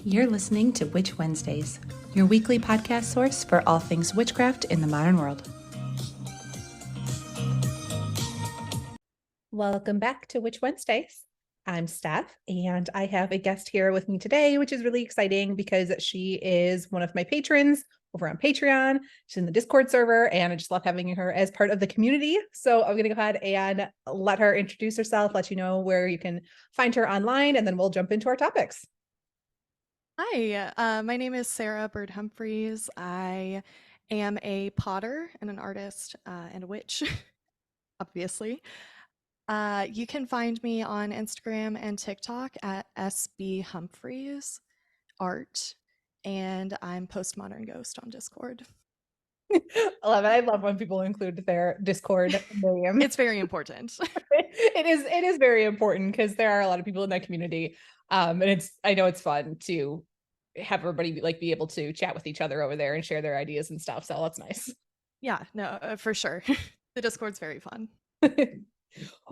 You're listening to Witch Wednesdays, your weekly podcast source for all things witchcraft in the modern world. Welcome back to Witch Wednesdays. I'm Steph, and I have a guest here with me today, which is really exciting because she is one of my patrons over on Patreon. She's in the Discord server, and I just love having her as part of the community. So I'm going to go ahead and let her introduce herself, let you know where you can find her online, and then we'll jump into our topics. Hi, my name is Sarah Bird Humphreys. I am a potter and an artist and a witch, obviously. You can find me on Instagram and TikTok at SB Humphreys Art, and I'm Postmodern Ghost on Discord. I love it. I love when people include their Discord name. It's very important. It is very important because there are a lot of people in that community. And I know it's fun to have everybody be able to chat with each other over there and share their ideas and stuff. So that's nice. Yeah, no, for sure. The Discord's very fun.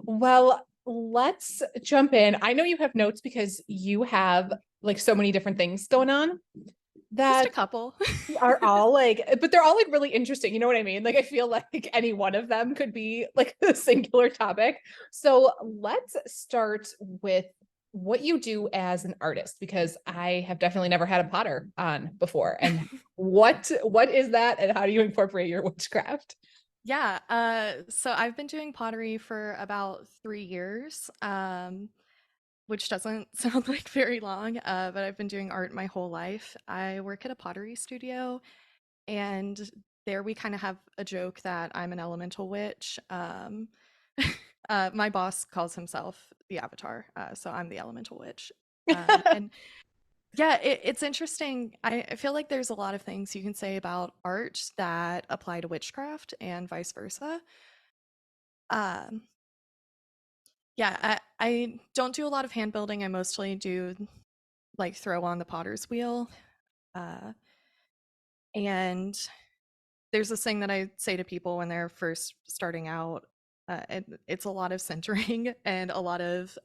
Well, let's jump in. I know you have notes because you have like so many different things going on Just a that couple. are all but they're all like really interesting. You know what I mean? Like, I feel like any one of them could be like a singular topic. So let's start with what you do as an artist, because I have definitely never had a potter on before. And what is that, and how do you incorporate your witchcraft? Yeah, so I've been doing pottery for about 3 years, which doesn't sound like very long, but I've been doing art my whole life. I work at a pottery studio, and there we kind of have a joke that I'm an elemental witch. My boss calls himself the Avatar, so I'm the elemental witch. And yeah, it's interesting. I feel like there's a lot of things you can say about art that apply to witchcraft and vice versa. Um, yeah, I don't do a lot of hand building. I mostly do like throw on the potter's wheel. Uh, and there's this thing that I say to people when they're first starting out. It's a lot of centering and a lot of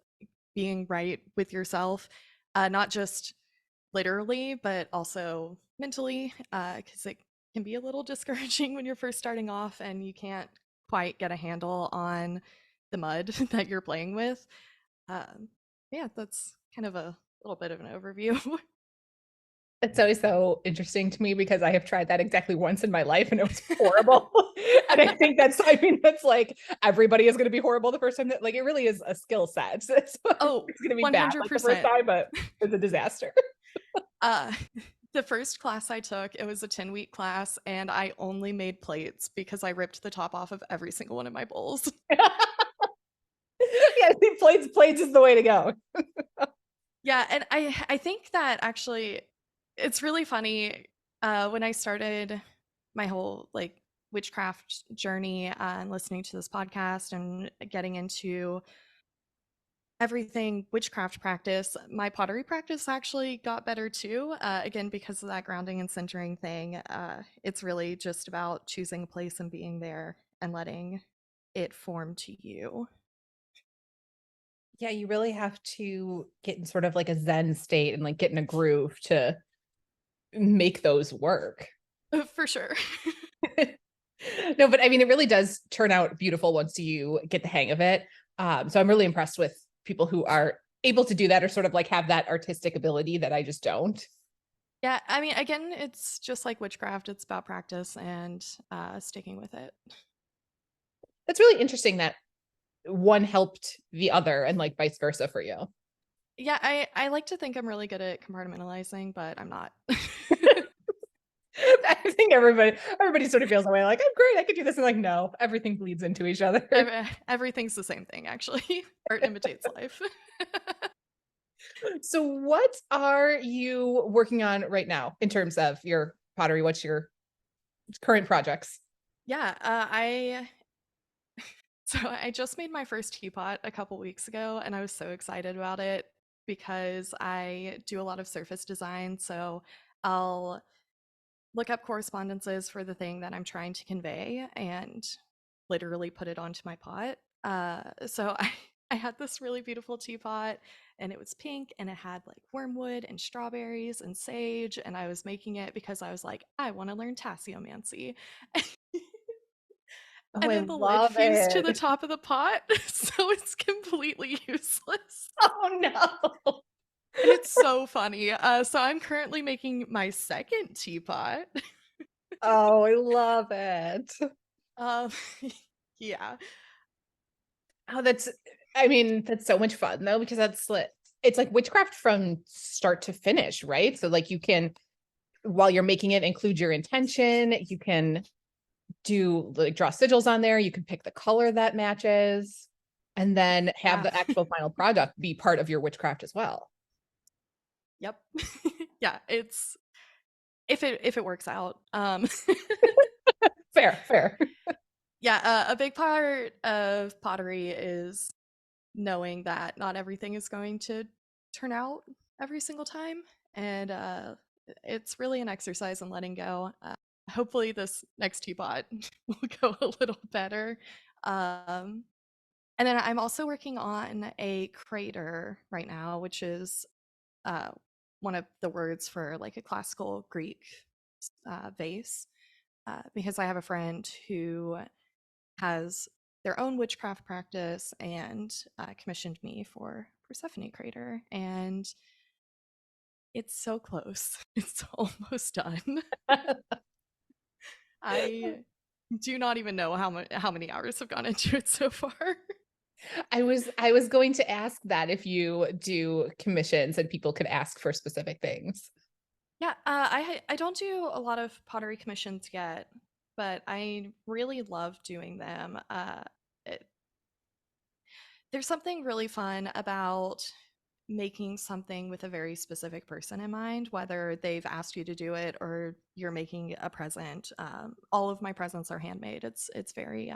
being right with yourself, not just literally, but also mentally, because it can be a little discouraging when you're first starting off and you can't quite get a handle on the mud that you're playing with. Um, yeah, that's kind of a little bit of an overview. It's always so interesting to me because I have tried that exactly once in my life and it was horrible. And I think that's like everybody is going to be horrible the first time. That, like, it really is a skill set. So it's Oh, going to be bad like the first 100%. time, but it's a disaster. Uh, the first class I took, it was a 10-week class, and I only made plates because I ripped the top off of every single one of my bowls. Yeah, I think plates is the way to go. Yeah, and I think that actually it's really funny. When I started my whole like witchcraft journey and listening to this podcast and getting into everything witchcraft practice, my pottery practice actually got better too. Again, because of that grounding and centering thing. It's really just about choosing a place and being there and letting it form to you. Yeah, you really have to get in sort of like a Zen state and like get in a groove to make those work. For sure. No, but I mean, it really does turn out beautiful once you get the hang of it. So I'm really impressed with people who are able to do that or sort of like have that artistic ability that I just don't. Yeah, I mean, again, it's just like witchcraft. It's about practice and sticking with it. That's really interesting that one helped the other and like vice versa for you. Yeah, I like to think I'm really good at compartmentalizing, but I'm not. I think everybody sort of feels that way. Like, I'm great, I could do this. And like, no, everything bleeds into each other. Everything's the same thing, actually. Art imitates life. So what are you working on right now in terms of your pottery? What's your current projects? Yeah, I just made my first teapot a couple weeks ago, and I was so excited about it because I do a lot of surface design. So I'll look up correspondences for the thing that I'm trying to convey and literally put it onto my pot. So I had this really beautiful teapot and it was pink and it had like wormwood and strawberries and sage. And I was making it because I was like, I want to learn tasseomancy. Oh, And I then the lid love fused to the it. top of the pot. So it's completely useless. Oh no. And it's so funny. So I'm currently making my second teapot. Oh, I love it. Um, yeah. Oh, I mean, that's so much fun though, because it's like witchcraft from start to finish, right? So like you can, while you're making it, include your intention. You can do like draw sigils on there. You can pick the color that matches, and then have Yeah. the actual final product be part of your witchcraft as well. Yep. Yeah. It's if it works out. Fair, fair. Yeah. A big part of pottery is knowing that not everything is going to turn out every single time, and it's really an exercise in letting go. Hopefully, this next teapot will go a little better. Um, and then I'm also working on a crater right now, which is uh, one of the words for like a classical Greek vase, because I have a friend who has their own witchcraft practice and commissioned me for Persephone Crater, and it's so close. It's almost done. I do not even know how many hours have gone into it so far. I was going to ask that if you do commissions and people could ask for specific things. Yeah, I don't do a lot of pottery commissions yet, but I really love doing them. It, there's something really fun about making something with a very specific person in mind, whether they've asked you to do it or you're making a present. All of my presents are handmade. It's very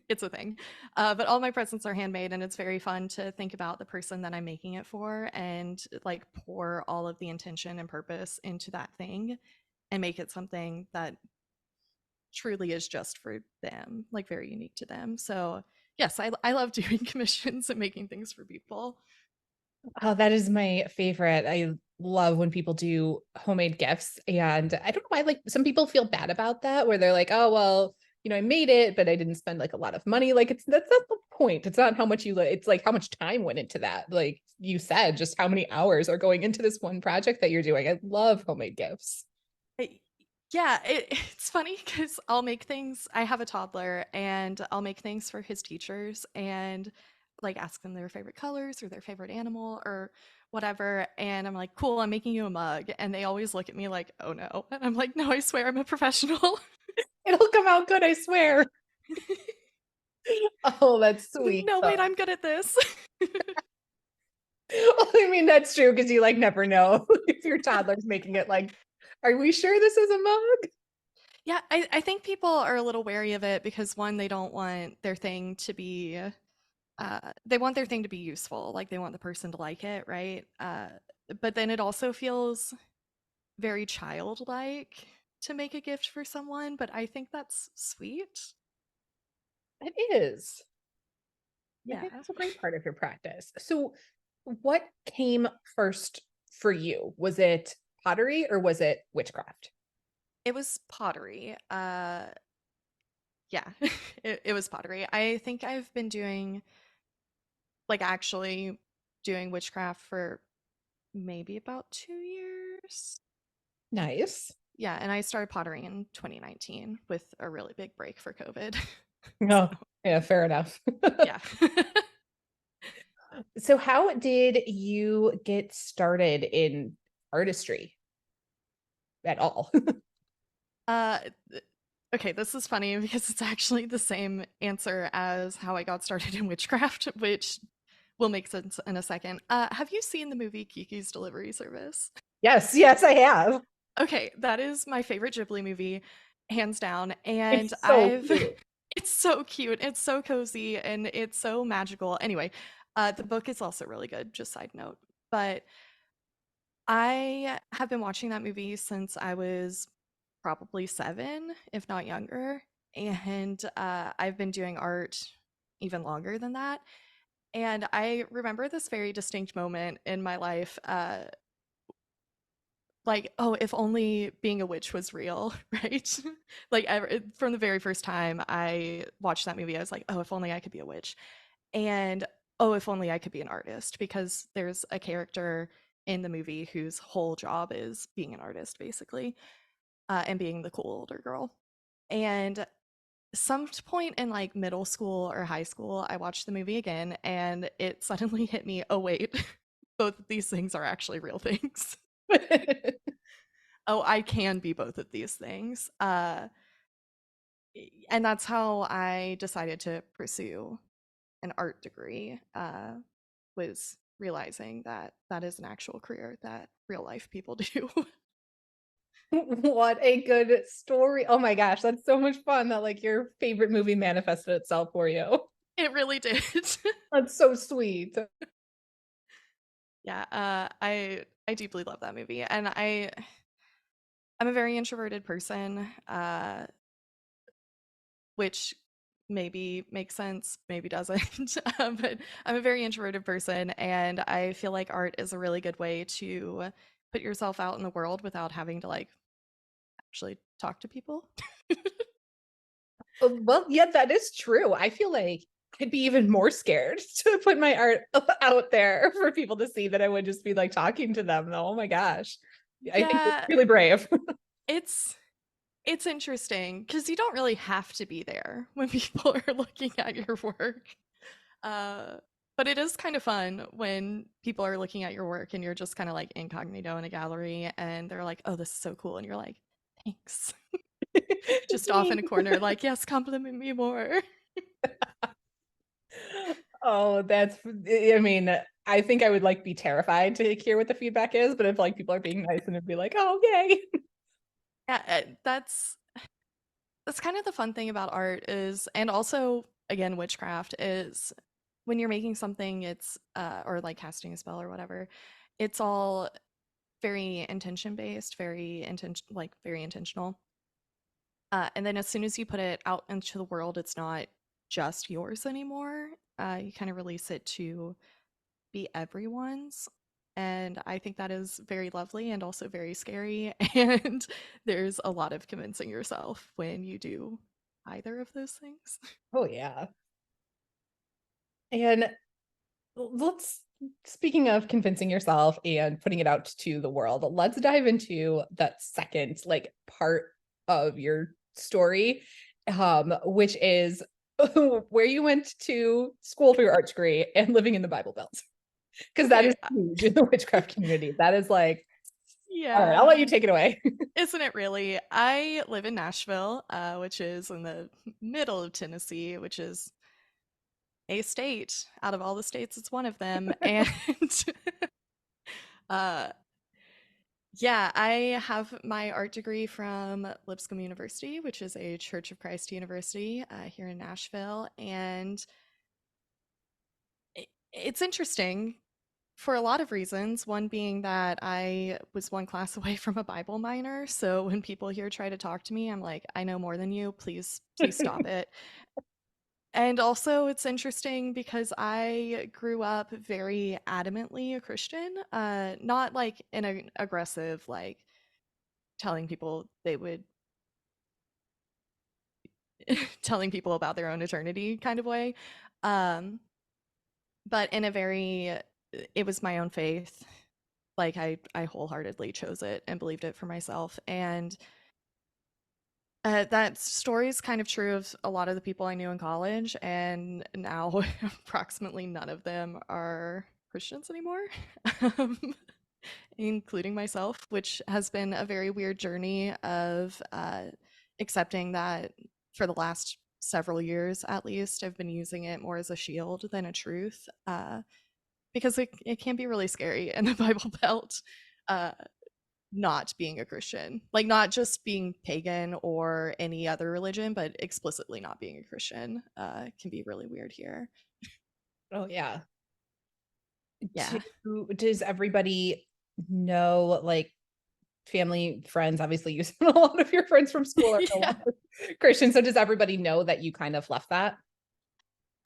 it's a thing. But all my presents are handmade, and it's very fun to think about the person that I'm making it for and like pour all of the intention and purpose into that thing and make it something that truly is just for them, like very unique to them. So yes, I love doing commissions and making things for people. Oh, that is my favorite. I love when people do homemade gifts. And I don't know why, like some people feel bad about that, where they're like, oh, well, I made it, but I didn't spend like a lot of money. Like that's not the point. It's not how much it's like how much time went into that. Like you said, just how many hours are going into this one project that you're doing. I love homemade gifts. I- yeah, it's funny because I'll make things. I have a toddler, and I'll make things for his teachers and like ask them their favorite colors or their favorite animal or whatever. And I'm like, cool, I'm making you a mug. And they always look at me like, oh no. And I'm like, no, I swear I'm a professional. It'll come out good, I swear. Oh, that's Like, sweet. no, wait, Though. I'm good at this. Well, I mean, that's true because you like never know if your toddler's making it like, are we sure this is a mug? Yeah, I think people are a little wary of it because one, they don't want their thing to be they want their thing to be useful, like they want the person to like it, right? But then it also feels very childlike to make a gift for someone, but I think that's sweet. It is. I Yeah. think that's a great part of your practice. So, what came first for you? Was it pottery or was it witchcraft? It was pottery. Yeah, it was pottery. I think I've been doing like actually doing witchcraft for maybe about 2 years. Nice. Yeah, and I started pottering in 2019 with a really big break for COVID. So, Oh, yeah, fair enough. yeah. So, how did you get started in artistry at all? Uh, okay, this is funny because it's actually the same answer as how I got started in witchcraft, which will make sense in a second. Have you seen the movie Kiki's Delivery Service? Yes, yes, I have. Okay, that is my favorite Ghibli movie, hands down. And It's so I've cute. it's so cute, it's so cozy, and it's so magical. Anyway, the book is also really good, just side note. But I have been watching that movie since I was probably 7, if not younger. And I've been doing art even longer than that. And I remember this very distinct moment in my life, like, oh, if only being a witch was real, right? Like, from the very first time I watched that movie, I was like, oh, if only I could be a witch. And oh, if only I could be an artist, because there's a character in the movie whose whole job is being an artist, basically, and being the cool older girl. And some point in like middle school or high school, I watched the movie again and it suddenly hit me, oh, wait, both of these things are actually real things. Oh, I can be both of these things. And that's how I decided to pursue an art degree, was realizing that that is an actual career that real life people do. What a good story. Oh my gosh, that's so much fun that like your favorite movie manifested itself for you. It really did. That's so sweet. Yeah, I deeply love that movie, and I'm a very introverted person, which maybe makes sense, maybe doesn't. But I'm a very introverted person, and I feel like art is a really good way to put yourself out in the world without having to like actually talk to people. Well, yeah, that is true. I feel like I'd be even more scared to put my art out there for people to see than I would just be like talking to them. Oh my gosh. I think it's Yeah, really brave. it's it's interesting because you don't really have to be there when people are looking at your work. Uh, but it is kind of fun when people are looking at your work and you're just kind of like incognito in a gallery and they're like, "Oh, this is so cool." And you're like, "Thanks." Just off in a corner like, "Yes, compliment me more." Oh, that's, I mean, I think I would like be terrified to hear what the feedback is, but if like people are being nice and it'd be like, oh, yay. Yeah, that's kind of the fun thing about art is, and also again witchcraft is when you're making something, it's or like casting a spell or whatever, it's all very intention based, very intentional. And then as soon as you put it out into the world, it's not just yours anymore. You kind of release it to be everyone's. And I think that is very lovely and also very scary. And there's a lot of convincing yourself when you do either of those things. Oh, yeah. And let's, speaking of convincing yourself and putting it out to the world, let's dive into that second like part of your story, which is where you went to school for your art degree and living in the Bible Belt. Because that Okay. is huge in the witchcraft community. That is like, all right, I'll Yeah. let you take it away. Isn't it really? I live in Nashville, which is in the middle of Tennessee, which is a state. Out of all the states, it's one of them. And uh, yeah, I have my art degree from Lipscomb University, which is a Church of Christ university here in Nashville. And it's interesting for a lot of reasons. One being that I was one class away from a Bible minor. So when people here try to talk to me, I'm like, I know more than you. Please stop it. And also, it's interesting because I grew up very adamantly a Christian, not like in an aggressive, like telling people they would telling people about their own eternity kind of way. Um, but in a very, it was my own faith. Like I wholeheartedly chose it and believed it for myself. And that story is kind of true of a lot of the people I knew in college, and now approximately none of them are Christians anymore, um, including myself, which has been a very weird journey of accepting that for the last several years at least, I've been using it more as a shield than a truth, because it can be really scary in the Bible Belt. Uh, not being a Christian, like not just being pagan or any other religion, but explicitly not being a Christian, can be really weird here. Oh, yeah. Yeah. Does everybody know, like family, friends, obviously you said a lot of your friends from school are no Yeah. longer Christian. So does everybody know that you kind of left that?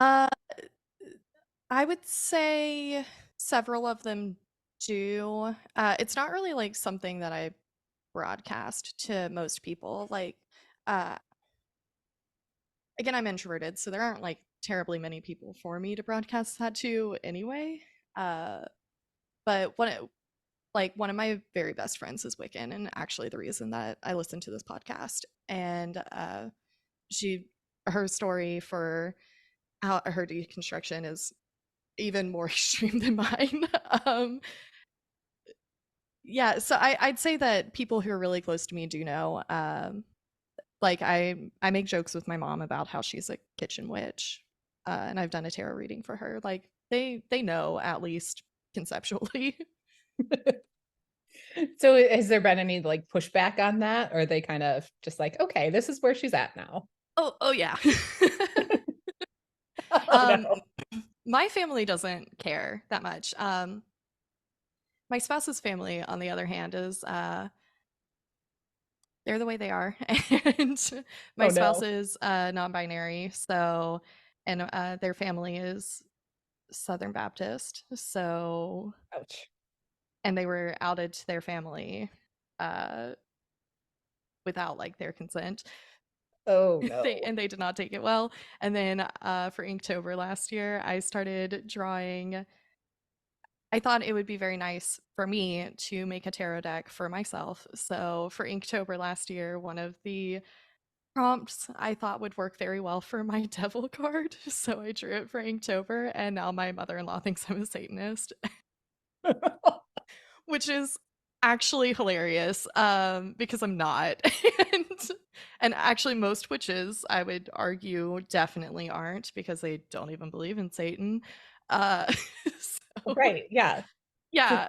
Uh, I would say several of them do. It's not really like something that I broadcast to most people. Like, uh, again, I'm introverted, so there aren't like terribly many people for me to broadcast that to anyway. Uh, but one of my very best friends is Wiccan, and actually the reason that I listen to this podcast. And she, her story for how her deconstruction is even more extreme than mine. um, yeah, so I'd say that people who are really close to me do know. Like I make jokes with my mom about how she's a kitchen witch, and I've done a tarot reading for her. Like they know at least conceptually. So has there been any like pushback on that, or are they kind of just like, okay, this is where she's at now? Oh yeah. Oh um, no. my family doesn't care that much. My spouse's family, on the other hand, is they're the way they are, and my Oh spouse no. is non-binary, so and their family is Southern Baptist, so Ouch. and they were outed to their family uh without like their consent. Oh they no. and they did not take it well. And then for Inktober last year, I started drawing. I thought it would be very nice for me to make a tarot deck for myself. So for Inktober last year, one of the prompts I thought would work very well for my devil card. So I drew it for Inktober, and now my mother-in-law thinks I'm a Satanist, which is actually hilarious because I'm not. and and actually most witches, I would argue, definitely aren't because they don't even believe in Satan. uh so Right. Yeah. yeah.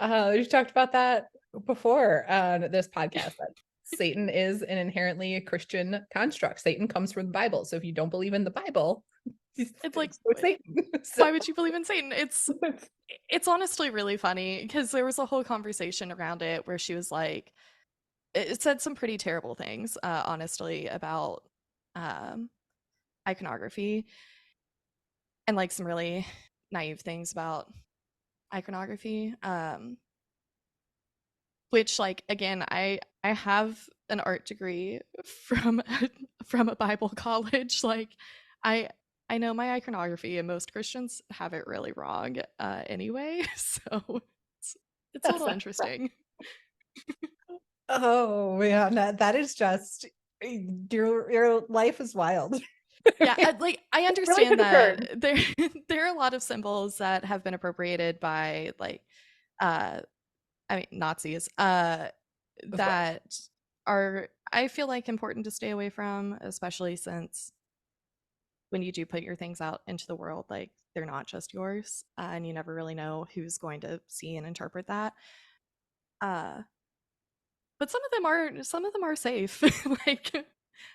We've talked about that before on this podcast that Satan is an inherently Christian construct. Satan comes from the Bible. So if you don't believe in the Bible, It's like, so is Satan. So why would you believe in Satan? It's honestly really funny because there was a whole conversation around it where she was like, it said some pretty terrible things, honestly, about um iconography, and like some really naive things about iconography. Which, like, again, I have an art degree from from a Bible college. Like, I I know my iconography, and most Christians have it really wrong anyway. So it's it's a that's little not, interesting. oh man, that is just your life is wild. Yeah, It like I really understand took a turn. that there there are a lot of symbols that have been appropriated by like uh I mean Nazis Of course. that are, I feel like, important to stay away from, especially since when you do put your things out into the world, like they're not just yours, and you never really know who's going to see and interpret that. Uh, but some of them are safe. Like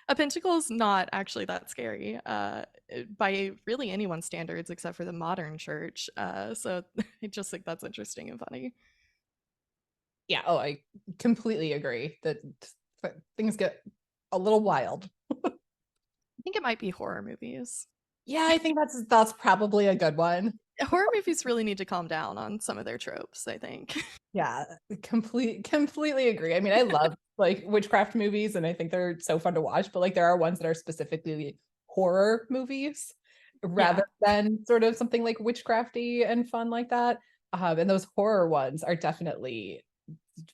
a pentacle is not actually that scary by really anyone's standards except for the modern church. So I just think that's interesting and funny. Yeah. Oh, I completely agree that things get a little wild. I think it might be horror movies. Yeah, I think that's probably a good one. Horror movies really need to calm down on some of their tropes, I think. Yeah, completely agree. I mean, I love like witchcraft movies and I think they're so fun to watch, but like there are ones that are specifically horror movies Yeah. rather than sort of something like witchcrafty and fun like that. And those horror ones are definitely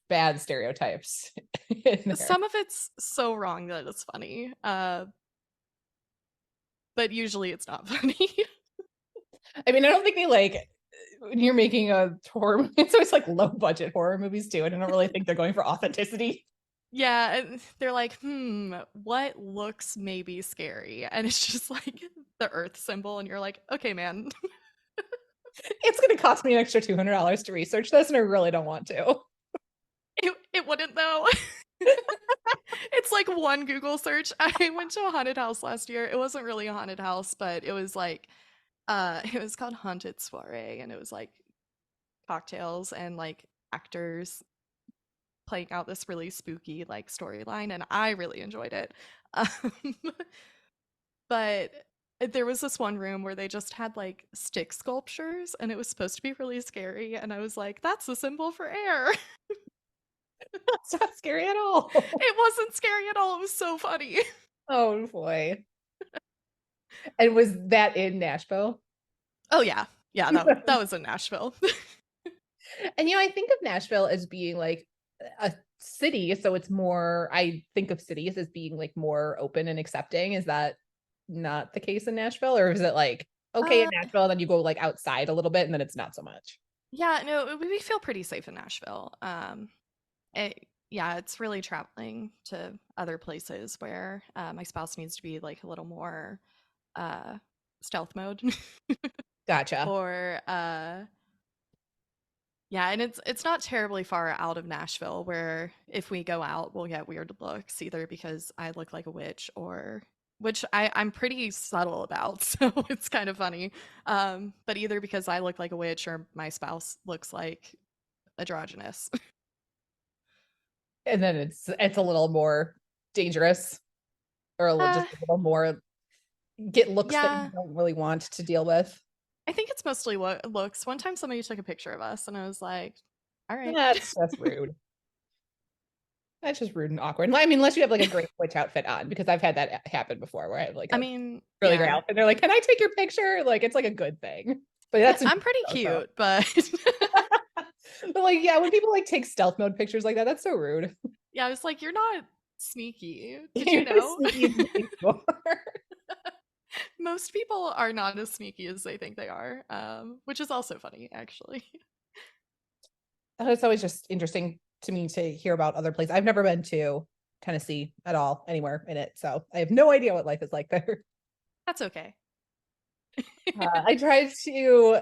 bad stereotypes in there. Some of it's so wrong that it's funny, but usually it's not funny. I mean, I don't think they like when you're making a horror movie, so it's like low budget horror movies too. And I don't really think they're going for authenticity. Yeah, and they're like, what looks maybe scary? And it's just like the earth symbol, and you're like, okay, man. It's going to cost me an extra $200 to research this, and I really don't want to. It wouldn't though. It's like one Google search. I went to a haunted house last year. It wasn't really a haunted house, but it was like it was called Haunted Soiree, and it was like cocktails and like actors playing out this really spooky like storyline, and I really enjoyed it. Um, but There was this one room where they just had like stick sculptures and it was supposed to be really scary. And I was like, that's the symbol for air. That's not scary at all. It wasn't scary at all. It was so funny. Oh boy. And was that in Nashville? Oh, yeah. Yeah, that was in Nashville. And I think of Nashville as being like a city, so it's more, I think of cities as being like more open and accepting. Is that not the case in Nashville? Or is it like okay in Uh, Nashville, then you go like outside a little bit and then it's not so much? yeah, no, we feel pretty safe in Nashville. Yeah, it's really traveling to other places where my spouse needs to be like a little more uh, stealth mode, Gotcha. or yeah, and it's not terribly far out of Nashville where if we go out, we'll get weird looks either because I look like a witch or which I'm pretty subtle about, so it's kind of funny. But either because I look like a witch or my spouse looks like androgynous. And then it's a little more dangerous, or Uh, just a little more get looks that you yeah, don't really want to deal with. I think it's mostly what looks. One time somebody took a picture of us and I was like, all right. That's rude. That's just rude and awkward. I mean, unless you have like a great witch outfit on, because I've had that happen before where I have like I a mean, really great yeah. outfit. They're like, "Can I take your picture?" Like it's like a good thing. But that's in I'm pretty so. cute, but But like, yeah, when people like take stealth mode pictures like that, that's so rude. yeah, I was like, you're not sneaky. Did you You're as know? sneaky as you think you are. Most people are not as sneaky as they think they are, which is also funny, actually. It's always just interesting to me to hear about other places. I've never been to Tennessee at all, anywhere in it. So I have no idea what life is like there. That's okay. I try to,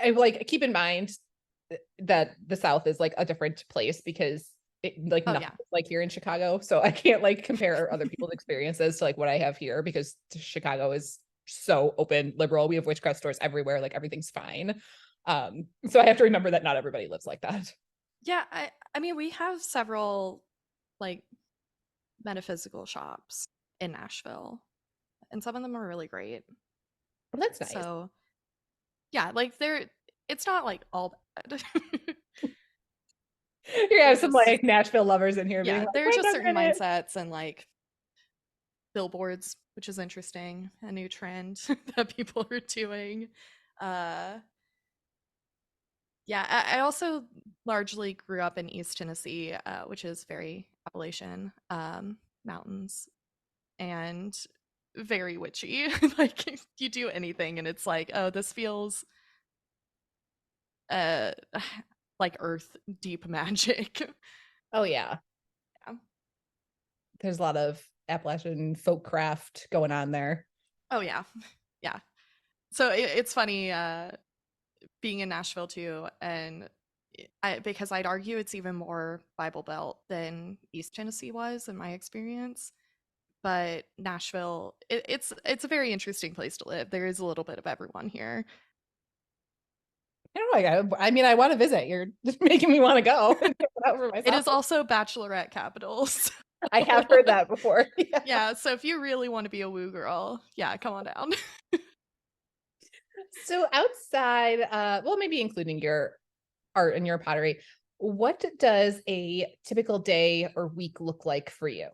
I like keep in mind that the South is like a different place because it like Oh, nothing yeah. like here in Chicago. So I can't like compare other people's experiences to like what I have here because Chicago is so open, liberal. We have witchcraft stores everywhere, like everything's fine. So I have to remember that not everybody lives like that. Yeah, I mean, we have several like metaphysical shops in Nashville, and some of them are really great. Well, that's nice. So, yeah, like it's not like all bad. You They're have some just like Nashville lovers in here being yeah, like, there are wait just a certain minute. mindsets and like billboards, which is interesting, a new trend that people are doing. Uh Yeah, I also largely grew up in East Tennessee, which is very Appalachian mountains and very witchy. Like you do anything, and it's like, oh, this feels uh like Earth deep magic. Oh yeah, Yeah. there's a lot of Appalachian folk craft going on there. Oh yeah, yeah. So it's funny being in Nashville too, and because I'd argue it's even more Bible Belt than East Tennessee was in my experience. But Nashville, it's a very interesting place to live. There is a little bit of everyone here. I don't know. I mean, I want to visit. You're just making me want to go and check it out for It myself. is also bachelorette capital. I have heard that before. Yeah. Yeah, so if you really want to be a woo girl, yeah, come on down. So outside, well, maybe including your art and your pottery, what does a typical day or week look like for you?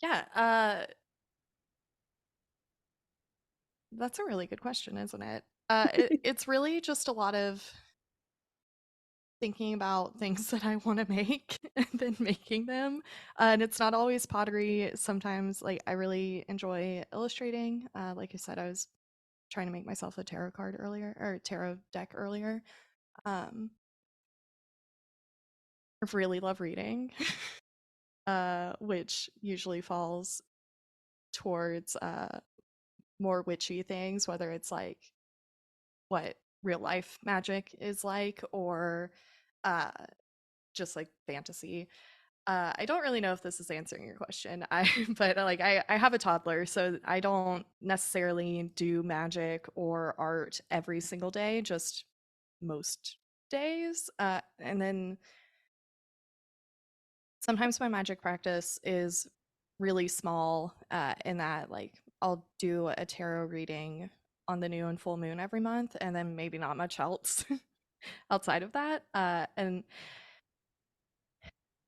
Yeah, that's a really good question, isn't it? It's really just a lot of thinking about things that I want to make and then making them. And it's not always pottery. Sometimes, like, I really enjoy illustrating. Like I said, I was trying to make myself a tarot card earlier or tarot deck earlier. Um, I really love reading, which usually falls towards more witchy things, whether it's like what real life magic is like or uh, just like fantasy. I don't really know if this is answering your question. But like I have a toddler, so I don't necessarily do magic or art every single day, just most days. And then sometimes my magic practice is really small, in that like I'll do a tarot reading on the new and full moon every month, and then maybe not much else outside of that. And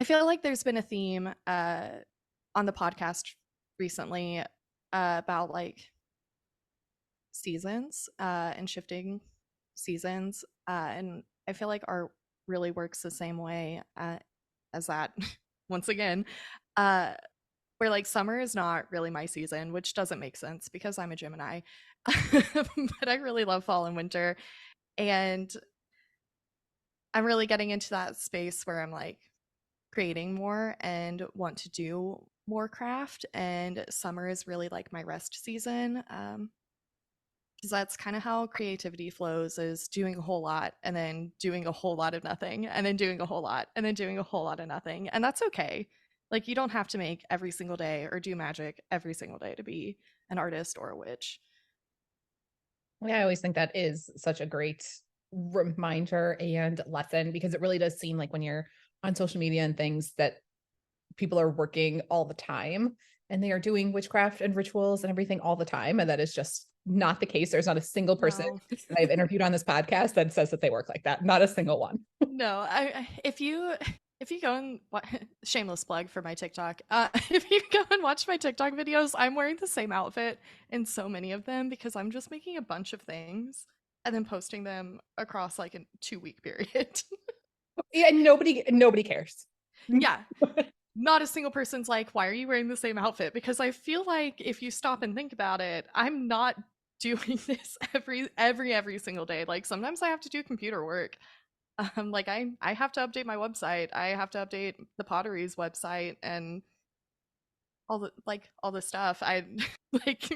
I feel like there's been a theme on the podcast recently about like seasons and shifting seasons. And I feel like art really works the same way as that, once again, uh, where like summer is not really my season, which doesn't make sense because I'm a Gemini. But I really love fall and winter. And I'm really getting into that space where I'm like creating more and want to do more craft. And summer is really like my rest season. Because that's kind of how creativity flows, is doing a whole lot and then doing a whole lot of nothing and then doing a whole lot and then doing a whole lot of nothing. And that's okay. Like you don't have to make every single day or do magic every single day to be an artist or a witch. Yeah, I always think that is such a great reminder and lesson, because it really does seem like when you're on social media and things that people are working all the time and they are doing witchcraft and rituals and everything all the time. And that is just not the case. There's not a single person No. that I've interviewed on this podcast that says that they work like that. Not a single one. No, if you go and shameless plug for my TikTok, if you go and watch my TikTok videos, I'm wearing the same outfit in so many of them because I'm just making a bunch of things and then posting them across like a 2 week period. Yeah, nobody cares. Yeah, not a single person's like, why are you wearing the same outfit? Because I feel like if you stop and think about it, I'm not doing this every single day. Like sometimes I have to do computer work. Like I have to update my website. I have to update the Pottery's website and all the stuff. I like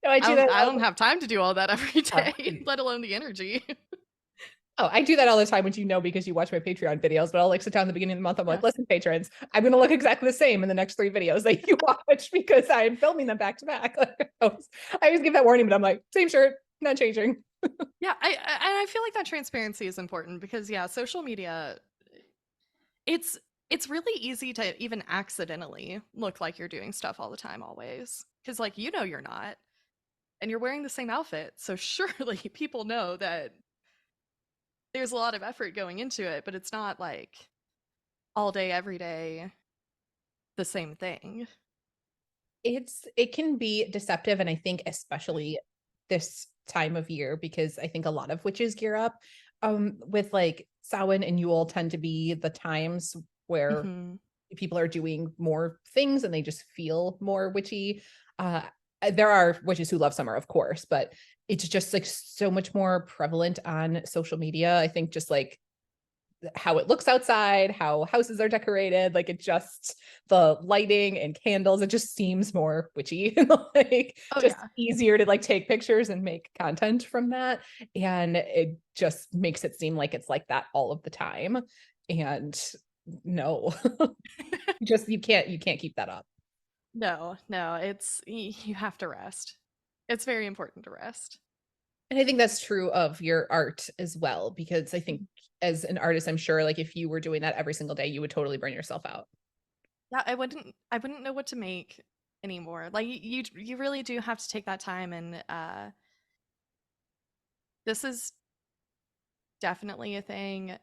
No, I do that. I don't have time to do all that every Oh, day, let alone the energy. oh, I do that all the time, which you know because you watch my Patreon videos. But I'll like sit down at the beginning of the month. I'm Yeah. like, listen, patrons, I'm gonna look exactly the same in the next 3 videos that you watch because I'm filming them back to back. I always give that warning, but I'm like, same shirt, not changing. Yeah, I feel like that transparency is important because yeah, social media, it's it's really easy to even accidentally look like you're doing stuff all the time always, because like you're not, and you're wearing the same outfit, so surely people know that there's a lot of effort going into it, but it's not like all day every day the same thing. It can be deceptive, and I think especially this time of year, because I think a lot of witches gear up with like Samhain and Yule tend to be the times where Hmm. people are doing more things and they just feel more witchy. uh there are witches who love summer, of course, but it's just like so much more prevalent on social media. I think just like how it looks outside, how houses are decorated, like it just, the lighting and candles, it just seems more witchy and like Oh just yeah. easier to like take pictures and make content from that. And it just makes it seem like it's like that all of the time. And no, just you can't keep that up. No, no, you have to rest. It's very important to rest. And I think that's true of your art as well, because I think as an artist, I'm sure like if you were doing that every single day, you would totally burn yourself out. Yeah, I wouldn't know what to make anymore. Like you really do have to take that time, and this is definitely a thing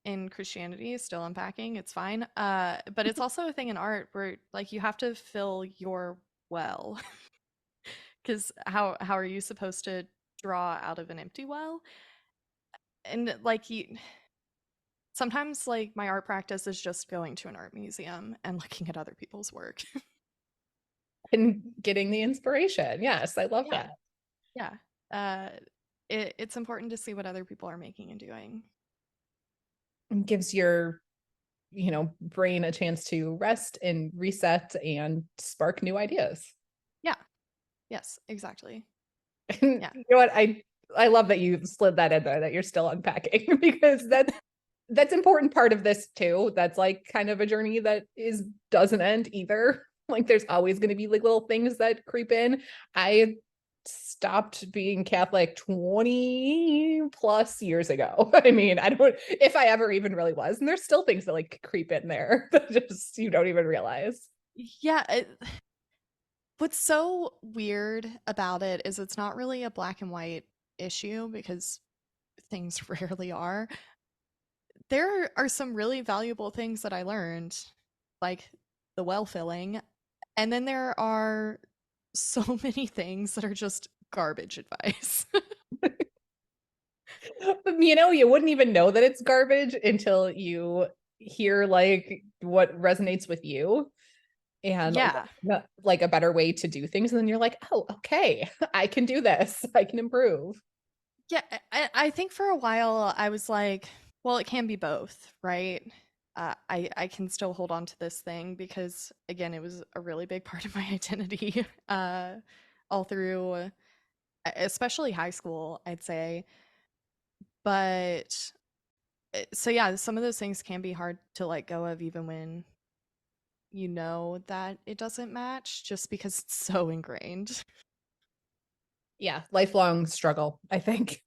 in Christianity, still unpacking, it's fine. But it's also a thing in art where like you have to fill your well. Because how are you supposed to draw out of an empty well? And like you sometimes like my art practice is just going to an art museum and looking at other people's work. And getting the inspiration. Yes, I love Yeah. that. Yeah. It's important to see what other people are making and doing. It gives your, brain a chance to rest and reset and spark new ideas. Yeah. Yes, exactly. And Yeah. you know what? I love that you slid that in there, that you're still unpacking because that's important part of this too. That's like kind of a journey that is doesn't end either. Like there's always going to be like little things that creep in. I stopped being Catholic 20 plus years ago. I mean, I don't, if I ever even really was, and there's still things that like creep in there that just you don't even realize. Yeah, What's so weird about it is it's not really a black and white issue because things rarely are. There are some really valuable things that I learned, like the well filling, and then there are so many things that are just garbage advice. You wouldn't even know that it's garbage until you hear like what resonates with you and Yeah. like a better way to do things. And then you're like, oh, okay, I can do this. I can improve. Yeah, I think for a while I was like, well, it can be both, right? I can still hold on to this thing because again, it was a really big part of my identity, all through, especially high school, I'd say. But so yeah, some of those things can be hard to let go of, even when you know that it doesn't match, just because it's so ingrained. Yeah, lifelong struggle, I think.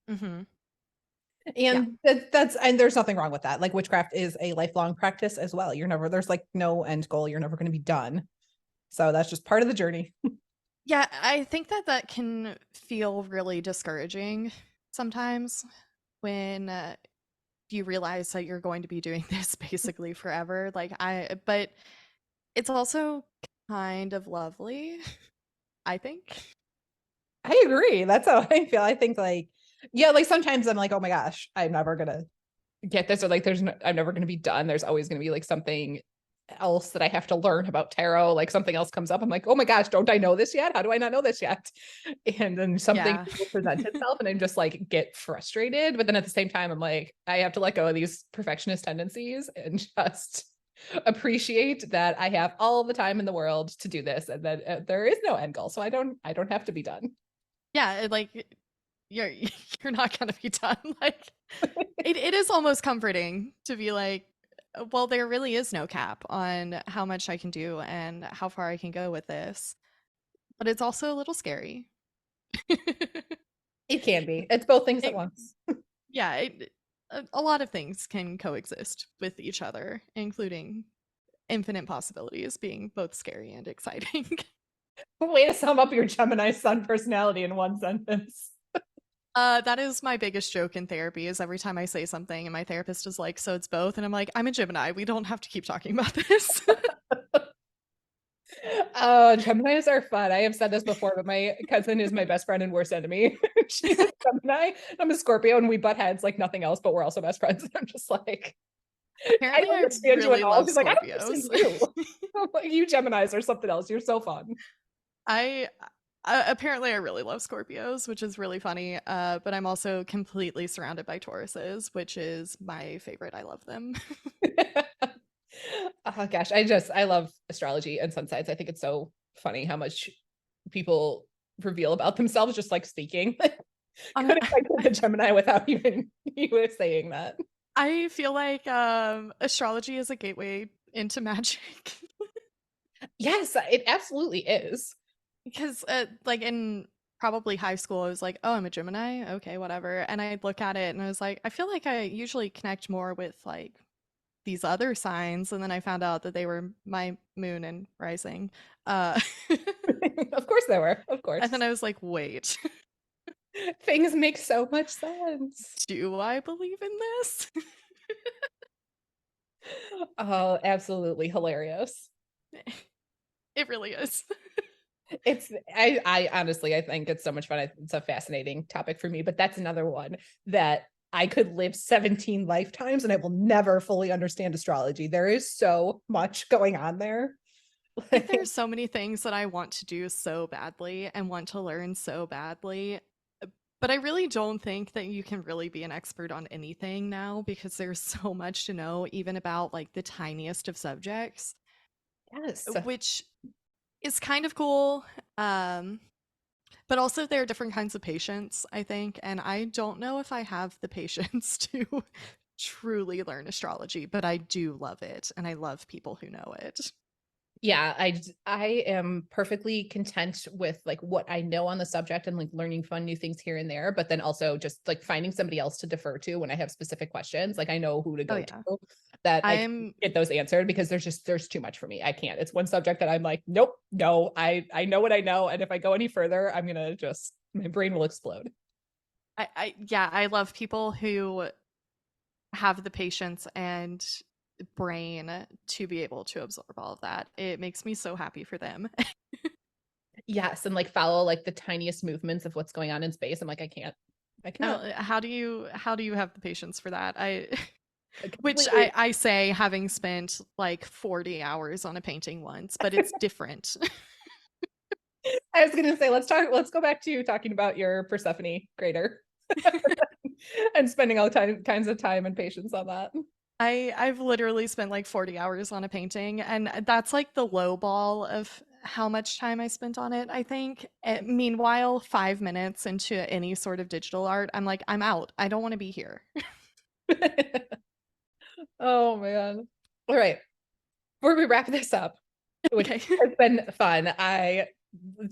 Hmm. Yeah. And that's and there's nothing wrong with that. Like witchcraft is a lifelong practice as well. There's like no end goal. You're never going to be done. So that's just part of the journey. Yeah, I think that that can feel really discouraging sometimes when you realize that you're going to be doing this basically forever. But it's also kind of lovely, I think. I agree. That's how I feel. I think like, yeah, like sometimes I'm like, oh my gosh, I'm never gonna get this, or like I'm never gonna be done. There's always gonna be like something else that I have to learn about tarot. Like something else comes up. I'm like, oh my gosh, don't I know this yet? How do I not know this yet? And then something Yeah. will present itself and I'm just like get frustrated. But then at the same time, I'm like, I have to let go of these perfectionist tendencies and just appreciate that I have all the time in the world to do this and that there is no end goal. So I don't have to be done. Yeah, you're you're not gonna be done. Like it is almost comforting to be like, well, there really is no cap on how much I can do and how far I can go with this. But it's also a little scary. It can be. It's both things at It, once. yeah, a lot of things can coexist with each other, including infinite possibilities being both scary and exciting. Way to sum up your Gemini sun personality in one sentence. That is my biggest joke in therapy is every time I say something and my therapist is like, so it's both. And I'm like, I'm a Gemini. We don't have to keep talking about this. Oh, Geminis are fun. I have said this before, but my cousin is my best friend and worst enemy. She's a Gemini. I'm a Scorpio, and we butt heads like nothing else, but we're also best friends. I'm just like, I Apparently, don't I understand you at really all. love She's like, I don't understand Scorpios. you. I'm like, you Geminis are something else. You're so fun. I apparently I really love Scorpios, which is really funny. But I'm also completely surrounded by Tauruses, which is my favorite. I love them. Oh gosh, I love astrology and sun signs. I think it's so funny how much people reveal about themselves just like speaking. Hon- Couldn't quite get a Gemini without even you saying that. I feel like astrology is a gateway into magic. Yes, it absolutely is. Because, like, in probably high school, I was like, "Oh, I'm a Gemini. Okay, whatever." And I'd look at it and I was like, "I feel like I usually connect more with like these other signs." And then I found out that they were my moon and rising. Uh, Of course there were. Of and then course. I was like, "Wait, Things make so much sense. do I believe in this?" Oh, absolutely hilarious. It really is. I honestly I think it's so much fun. It's a fascinating topic for me, but that's another one that I could live 17 lifetimes and I will never fully understand astrology. There is so much going on there. Like, there's so many things that I want to do so badly and want to learn so badly. But I really don't think that you can really be an expert on anything now because there's so much to know, even about like the tiniest of subjects, Yes. which is kind of cool. Um, but also there are different kinds of patience, I think, and I don't know if I have the patience to truly learn astrology, but I do love it, and I love people who know it. Yeah, I am perfectly content with like what I know on the subject and like learning fun new things here and there, but then also just like finding somebody else to defer to when I have specific questions. Like I know who to Oh go yeah. to that I can I'm get those answered because there's too much for me. I can't. It's one subject that I'm like, nope, no, I know what I know. And if I go any further, I'm gonna just my brain will explode. I yeah, I love people who have the patience and brain to be able to absorb all of that. It makes me so happy for them. Yes, and like follow like the tiniest movements of what's going on in space. I'm like, I can't. I cannot. How do you have the patience for that? I I which completely I say having spent like 40 hours on a painting once, but it's different. I was gonna say let's go back to talking about your Persephone crater and spending all kinds of time and patience on that. I've literally spent like 40 hours on a painting, and that's like the low ball of how much time I spent on it, I think. Meanwhile, 5 minutes into any sort of digital art, I'm like, I'm out. I don't want to be here. Oh man. All right. Before we wrap this up, which Okay. has been fun, I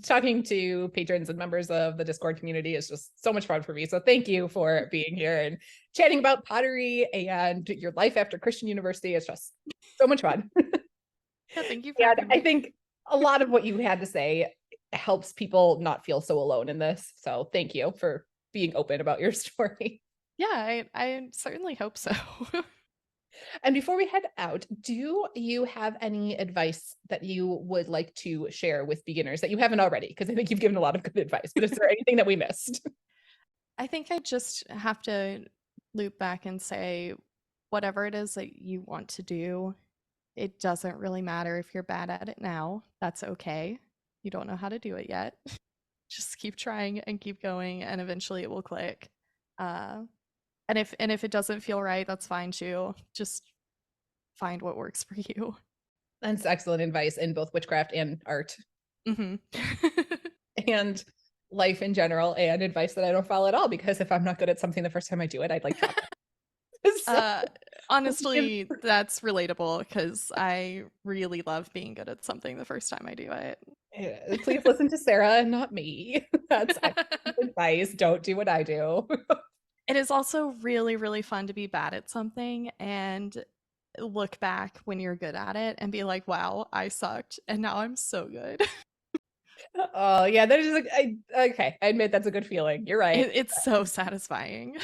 talking to patrons and members of the Discord community is just so much fun for me. So thank you for being here and chatting about pottery and your life after Christian University. It's just so much fun. Yeah, thank you for And having I me. think a lot of what you had to say helps people not feel so alone in this. So thank you for being open about your story. Yeah, I certainly hope so. And before we head out, do you have any advice that you would like to share with beginners that you haven't already? Because I think you've given a lot of good advice, but is there anything that we missed? I think I just have to loop back and say whatever it is that you want to do, it doesn't really matter if you're bad at it now. That's okay. You don't know how to do it yet. Just keep trying and keep going, and eventually it will click. Uh, and if it doesn't feel right, that's fine too. Just find what works for you. That's excellent advice in both witchcraft and art Hmm. and life in general, and advice that I don't follow at all because if I'm not good at something the first time I do it, I'd like drop it. So uh, honestly, that's relatable because I really love being good at something the first time I do it. please listen to Sarah and not me. That's excellent advice. Don't do what I do. It is also really, really fun to be bad at something and look back when you're good at it and be like, wow, I sucked. And now I'm so good. Oh yeah, that is like okay. I admit that's a good feeling. You're right. It's so satisfying.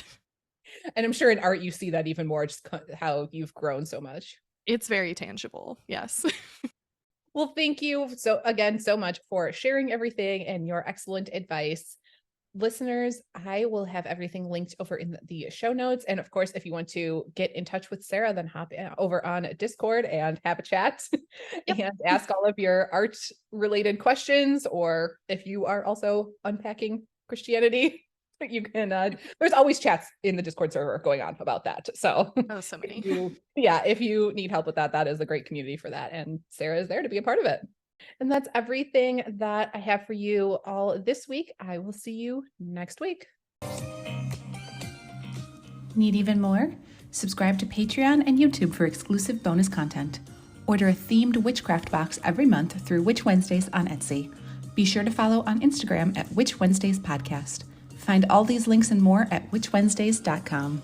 And I'm sure in art you see that even more, just how you've grown so much. It's very tangible. Yes. Well, thank you so again so much for sharing everything and your excellent advice. Listeners, I will have everything linked over in the show notes. And of course, if you want to get in touch with Sarah, then hop over on Discord and have a chat Yep. and ask all of your art related questions. Or if you are also unpacking Christianity, you can, there's always chats in the Discord server going on about that. So Oh, so many. if you need help with that, that is a great community for that. And Sarah is there to be a part of it. And that's everything that I have for you all this week. I will see you next week. Need even more? Subscribe to Patreon and YouTube for exclusive bonus content. Order a themed witchcraft box every month through Witch Wednesdays on Etsy. Be sure to follow on Instagram at Witch Wednesdays Podcast. Find all these links and more at witchwednesdays.com.